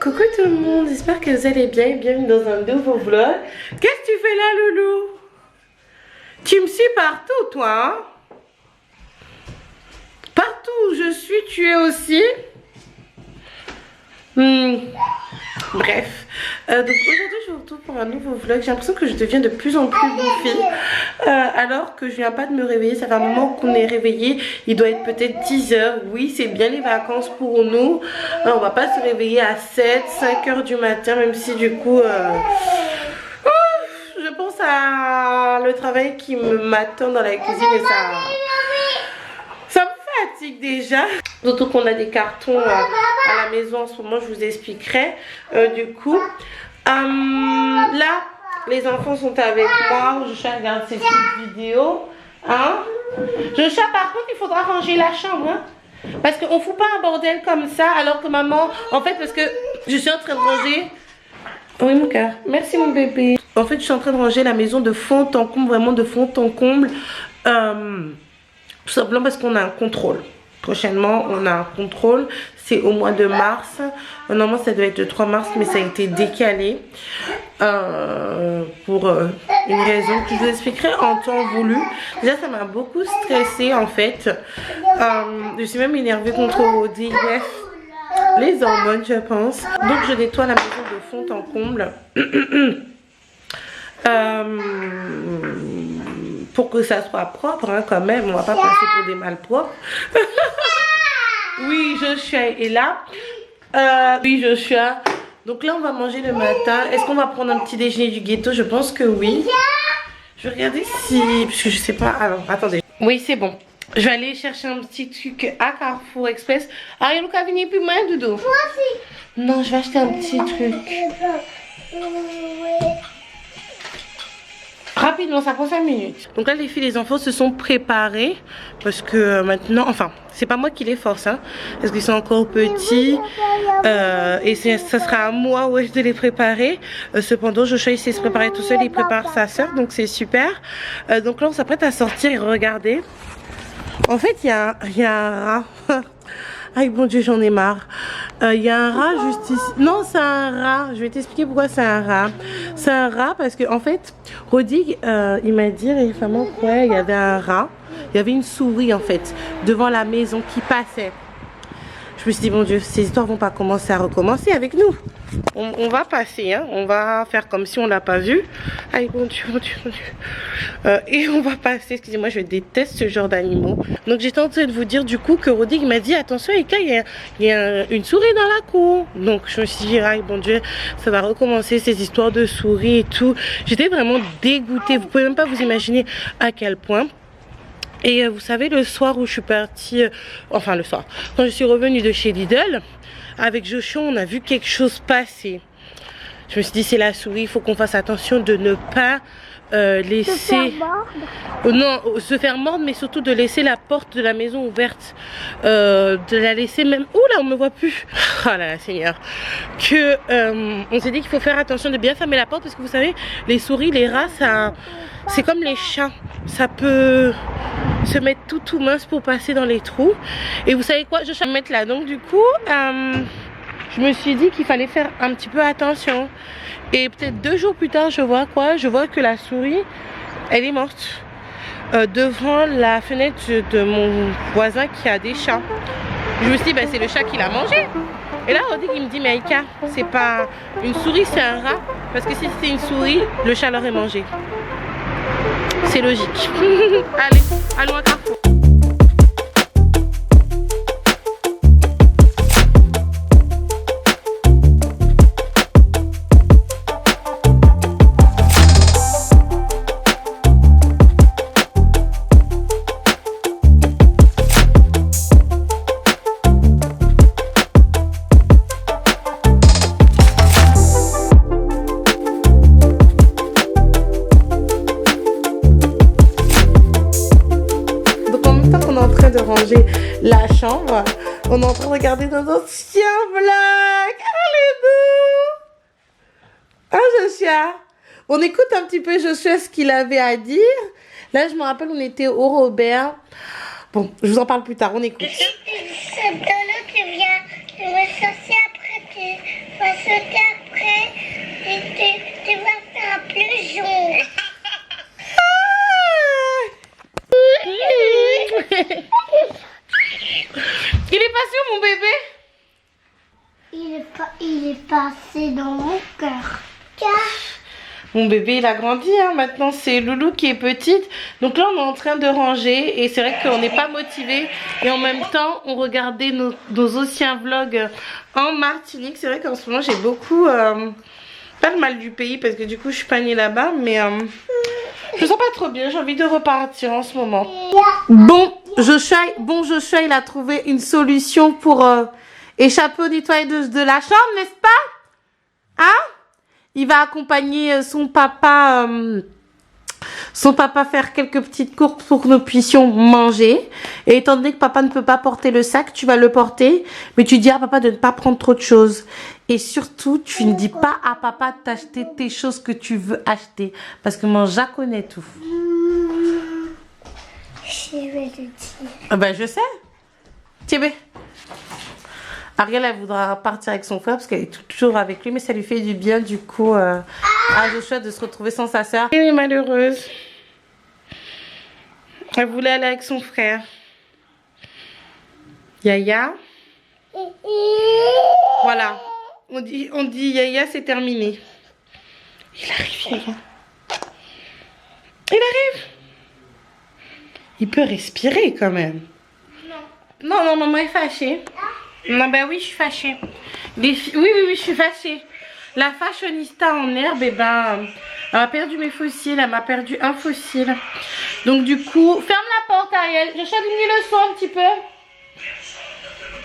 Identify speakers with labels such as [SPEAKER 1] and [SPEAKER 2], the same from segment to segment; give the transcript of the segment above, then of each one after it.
[SPEAKER 1] Coucou tout le monde, j'espère que vous allez bien et bienvenue dans un nouveau vlog. Qu'est-ce que tu fais là, loulou? Tu me suis partout, toi, hein? Partout où je suis, tu es aussi. Bref, donc aujourd'hui je vous retrouve pour un nouveau vlog. J'ai l'impression que je deviens de plus en plus bouffie alors que je viens pas de me réveiller. Ça fait un moment qu'on est réveillé. Il doit être peut-être 10 h. Oui, c'est bien les vacances pour nous. On va pas se réveiller à 7, 5 h du matin, même si du coup je pense à le travail qui m'attend dans la cuisine et ça me fatigue déjà. Surtout qu'on a des cartons à la maison en ce moment, je vous expliquerai. Du coup, là, les enfants sont avec moi. Joshua regarde ses petites vidéos. Hein? Joshua, par contre, il faudra ranger la chambre. Hein? Parce qu'on ne fout pas un bordel comme ça. Alors que maman, en fait, parce que je suis en train de ranger. Oui, mon cœur. Merci, mon bébé. En fait, je suis en train de ranger la maison de fond en comble, vraiment de fond en comble. Tout simplement parce qu'on a un contrôle. Prochainement, on a un contrôle. C'est au mois de mars. Normalement, ça devait être le 3 mars, mais ça a été décalé. Pour une raison que je vous expliquerai en temps voulu. Déjà, ça m'a beaucoup stressée, en fait. Je suis même énervée contre Rodi. Bref, les hormones, je pense. Donc, je nettoie la maison de fond en comble. Pour que ça soit propre, hein, quand même. On va pas passer pour des malpropres. Oui, Joshua est là. Oui, Joshua. Donc là, on va manger le matin. Est-ce qu'on va prendre un petit déjeuner du ghetto? Je pense que oui. Je vais regarder si... Parce que je sais pas... Alors, attendez. Oui, c'est bon. Je vais aller chercher un petit truc à Carrefour Express. Ariel, Lucas, venez plus moi, Doudou. Moi aussi. Non, je vais acheter un petit truc. Rapidement, ça prend 5 minutes. Donc là, les filles, les enfants se sont préparés. Parce que maintenant, enfin, c'est pas moi qui les force, hein. Parce qu'ils sont encore petits. Et ça sera à moi de les préparer. Cependant, Joshua, il sait se préparer tout seul. Il prépare sa soeur, donc c'est super. Donc là, on s'apprête à sortir et regarder. En fait, il y a un rat. Aïe, bon Dieu, j'en ai marre. Il y a un rat juste ici. Non, c'est un rat. Je vais t'expliquer pourquoi c'est un rat. C'est un rat parce que, en fait, Rodig, il m'a dit récemment qu'il y avait un rat. Il y avait une souris, en fait, devant la maison qui passait. Je me suis dit, bon Dieu, ces histoires vont pas commencer à recommencer avec nous. On va passer, hein. On va faire comme si on l'a pas vu. Aïe, bon Dieu, bon Dieu, bon Dieu. Et on va passer, excusez-moi, je déteste ce genre d'animaux. Donc j'étais en train de vous dire du coup que Rodig m'a dit, attention Eka, il y a une souris dans la cour. Donc je me suis dit, aïe, bon Dieu, ça va recommencer ces histoires de souris et tout. J'étais vraiment dégoûtée, vous pouvez même pas vous imaginer à quel point. Et vous savez, le soir où je suis partie, enfin le soir, quand je suis revenue de chez Lidl, avec Joshua, on a vu quelque chose passer. Je me suis dit, c'est la souris, il faut qu'on fasse attention de ne pas laisser... Se faire mordre. Non, se faire mordre, mais surtout de laisser la porte de la maison ouverte. De la laisser même... Ouh là, on me voit plus. Oh là là, Seigneur. Que, on s'est dit qu'il faut faire attention de bien fermer la porte, parce que vous savez, les souris, les rats, ça... C'est comme les chats, ça peut se mettre tout mince pour passer dans les trous. Et vous savez quoi, je vais me mettre là. Donc du coup, je me suis dit qu'il fallait faire un petit peu attention. Et peut-être 2 jours plus tard, je vois quoi? Je vois que la souris, elle est morte. Devant la fenêtre de mon voisin qui a des chats. Je me suis dit, bah, c'est le chat qui l'a mangé. Et là, Rodig, il me dit, mais Aïka, c'est pas une souris, c'est un rat. Parce que si c'était une souris, le chat l'aurait mangé. C'est logique. Allez, allons à Carrefour. De ranger la chambre, on est en train de regarder nos anciens vlogs. Allez-nous. Hein, Joshua? On écoute un petit peu Joshua ce qu'il avait à dire. Là, je me rappelle, on était au Robert. Bon, je vous en parle plus tard, on écoute.
[SPEAKER 2] C'est de l'eau qui vient, je vais chercher après, tu vas Parce qu'après, tu vas faire un plongeon.
[SPEAKER 1] Il est passé où mon bébé?
[SPEAKER 2] Il est passé dans mon cœur.
[SPEAKER 1] Mon bébé il a grandi hein. Maintenant c'est Loulou qui est petite. Donc là on est en train de ranger. Et c'est vrai qu'on n'est pas motivé. Et en même temps on regardait nos anciens vlogs en Martinique. C'est vrai qu'en ce moment j'ai beaucoup pas le mal du pays. Parce que du coup je suis pas née là-bas. Mais je me sens pas trop bien. J'ai envie de repartir en ce moment. Bon Joshua il a trouvé une solution pour échapper au nettoyage de la chambre, n'est-ce pas? Hein? Il va accompagner son papa faire quelques petites courses pour que nous puissions manger. Et étant donné que papa ne peut pas porter le sac, tu vas le porter. Mais tu dis à papa de ne pas prendre trop de choses. Et surtout, tu ne dis pas à papa d'acheter tes choses que tu veux acheter. Parce que mon Jacques connaît tout.
[SPEAKER 2] Je vais le dire.
[SPEAKER 1] Ah ben, je sais. Tiens, Ariel, elle voudra partir avec son frère parce qu'elle est toujours avec lui, mais ça lui fait du bien du coup à Joshua de se retrouver sans sa soeur. Elle est malheureuse. Elle voulait aller avec son frère. Yaya. Voilà. On dit Yaya, c'est terminé. Il arrive, Yaya. Il arrive. Il peut respirer quand même. Non, non, maman est fâchée. Non, ben oui, je suis fâchée. Oui, je suis fâchée. La fashionista en herbe, eh ben, elle m'a perdu mes fossiles. Elle m'a perdu un fossile. Donc, du coup, ferme la porte, Ariel. Je diminue le son un petit peu.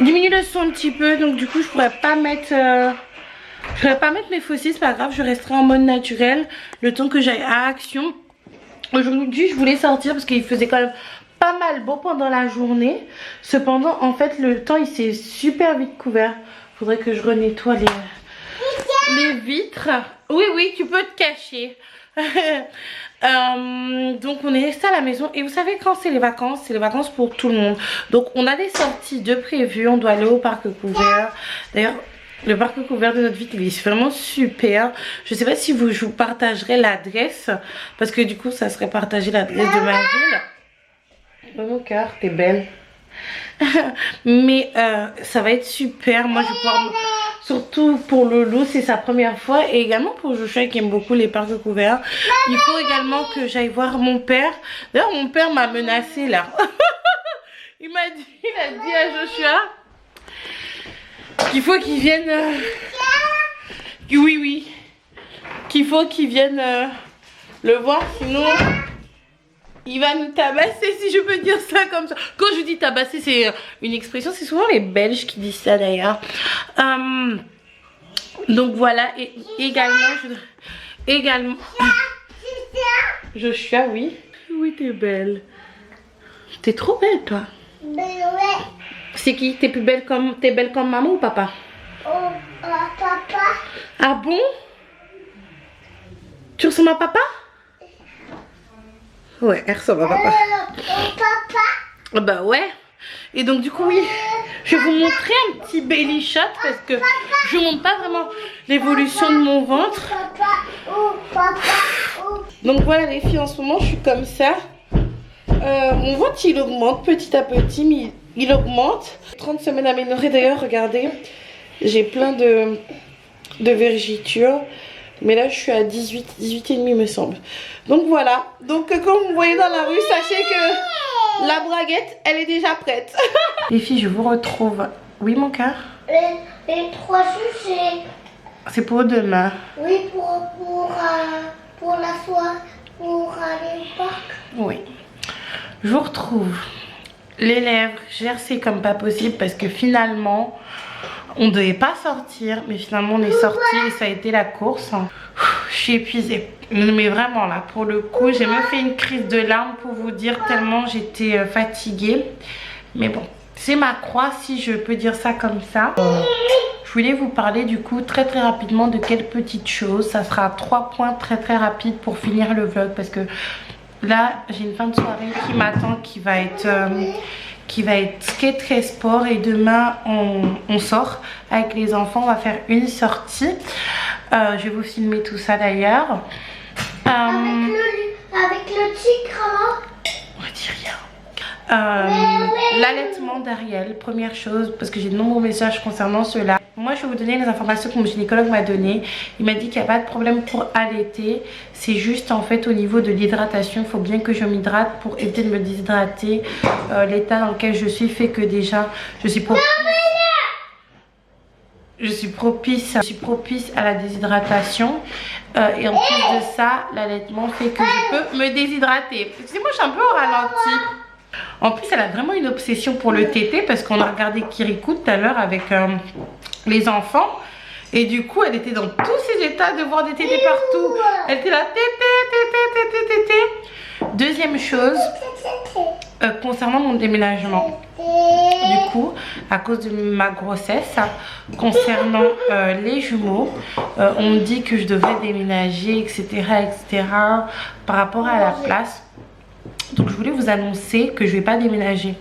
[SPEAKER 1] Diminue le son un petit peu. Donc, du coup, je pourrais pas mettre mes fossiles. C'est pas grave, je resterai en mode naturel le temps que j'aille à Action. Aujourd'hui, je voulais sortir parce qu'il faisait quand même pas mal beau pendant la journée. Cependant, en fait, le temps il s'est super vite couvert. Faudrait que je renettoie les vitres. Oui, tu peux te cacher. Donc on est resté à la maison. Et vous savez quand c'est les vacances pour tout le monde. Donc on a des sorties de prévues. On doit aller au parc couvert. D'ailleurs, le parc couvert de notre ville, il est vraiment super. Je sais pas si je vous partagerai l'adresse. Parce que du coup, ça serait partager l'adresse de ma ville. Oh mon cœur, t'es belle. Mais ça va être super. Moi je vais pouvoir, surtout pour Lolo, c'est sa première fois. Et également pour Joshua qui aime beaucoup les parcs couverts. Il faut également que j'aille voir mon père. D'ailleurs mon père m'a menacé là. Il a dit à Joshua qu'il faut qu'il vienne oui, qu'il faut qu'il vienne le voir, sinon il va nous tabasser, si je peux dire ça comme ça. Quand je dis tabasser, c'est une expression. C'est souvent les Belges qui disent ça d'ailleurs. Donc voilà. Et également. Joshua, oui. Oui, t'es belle. T'es trop belle, toi. C'est qui? T'es belle comme maman ou papa?
[SPEAKER 2] Papa.
[SPEAKER 1] Ah bon? Tu ressembles à papa? Ouais, elle ressemble à papa.
[SPEAKER 2] Papa.
[SPEAKER 1] Bah ouais. Et donc du coup oui, je vais vous montrer un petit belly shot parce que je montre pas vraiment l'évolution de mon ventre. Donc voilà les filles, en ce moment je suis comme ça. Mon ventre il augmente petit à petit, mais il augmente. 30 semaines améliorées d'ailleurs, regardez. J'ai plein de vergetures. Mais là je suis à 18 et demi me semble. Donc voilà. Donc comme vous voyez dans la rue, sachez que la braguette elle est déjà prête. Les filles, je vous retrouve. Oui mon cœur?
[SPEAKER 2] Les 3 jours
[SPEAKER 1] c'est pour demain.
[SPEAKER 2] Oui, pour la soirée, pour aller au parc.
[SPEAKER 1] Oui. Je vous retrouve. Les lèvres gercées comme pas possible parce que finalement on devait pas sortir, mais finalement on est sorti et ça a été la course. Je suis épuisée, mais vraiment là pour le coup j'ai même fait une crise de larmes pour vous dire tellement j'étais fatiguée. Mais bon, c'est ma croix si je peux dire ça comme ça. Je voulais vous parler du coup très rapidement de quelques petites choses. Ça sera 3 points très rapides pour finir le vlog parce que là j'ai une fin de soirée qui m'attend qui va être qui va être très sport. Et demain, on sort avec les enfants. On va faire une sortie. Je vais vous filmer tout ça d'ailleurs.
[SPEAKER 2] Avec le tigre, hein?
[SPEAKER 1] On dit rien. L'allaitement d'Ariel, première chose, parce que j'ai de nombreux messages concernant cela. Moi, je vais vous donner les informations que mon gynécologue m'a données. Il m'a dit qu'il n'y a pas de problème pour allaiter. C'est juste en fait au niveau de l'hydratation. Il faut bien que je m'hydrate pour éviter de me déshydrater. L'état dans lequel je suis fait que déjà je suis propice à la déshydratation. Et en plus de ça, l'allaitement fait que je peux me déshydrater. Excusez-moi, je suis un peu au ralenti. En plus, elle a vraiment une obsession pour le tété parce qu'on a regardé Kirikou tout à l'heure avec les enfants. Et du coup, elle était dans tous ses états de voir des tétés partout. Elle était là, tété. Deuxième chose, concernant mon déménagement. Du coup, à cause de ma grossesse, concernant les jumeaux, on me dit que je devrais déménager, etc. par rapport à la place. Donc je voulais vous annoncer que je vais pas déménager.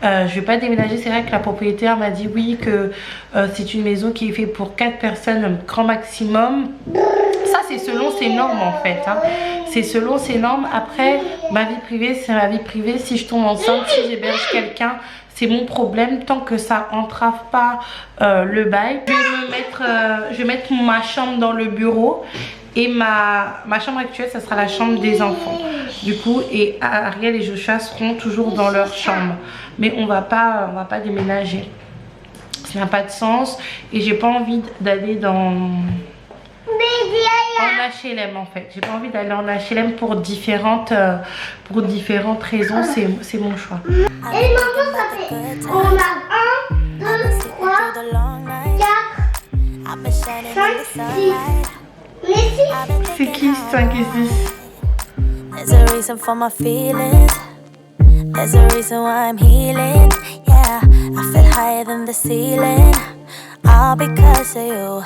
[SPEAKER 1] C'est vrai que la propriétaire m'a dit oui que c'est une maison qui est faite pour 4 personnes grand maximum. Ça c'est selon ses normes en fait, hein. C'est selon ses normes. Après, ma vie privée c'est ma vie privée. Si je tombe enceinte, si j'héberge quelqu'un, c'est mon problème. Tant que ça entrave pas le bail, je vais mettre ma chambre dans le bureau. Et ma chambre actuelle, ça sera la chambre des enfants. Du coup, et Ariel et Joshua seront toujours dans leur chambre. Mais on va pas déménager. Ça n'a pas de sens. Et j'ai pas envie d'aller en HLM en fait. J'ai pas envie d'aller en HLM pour différentes raisons. C'est mon choix.
[SPEAKER 2] Et maintenant, ça fait. On a 1, 2, 3, 4, 5, 6.
[SPEAKER 1] C'est qui 5 et 6?
[SPEAKER 3] There's a reason for my feelings. There's a reason why I'm healing. Yeah, I feel higher than the ceiling. All because of you.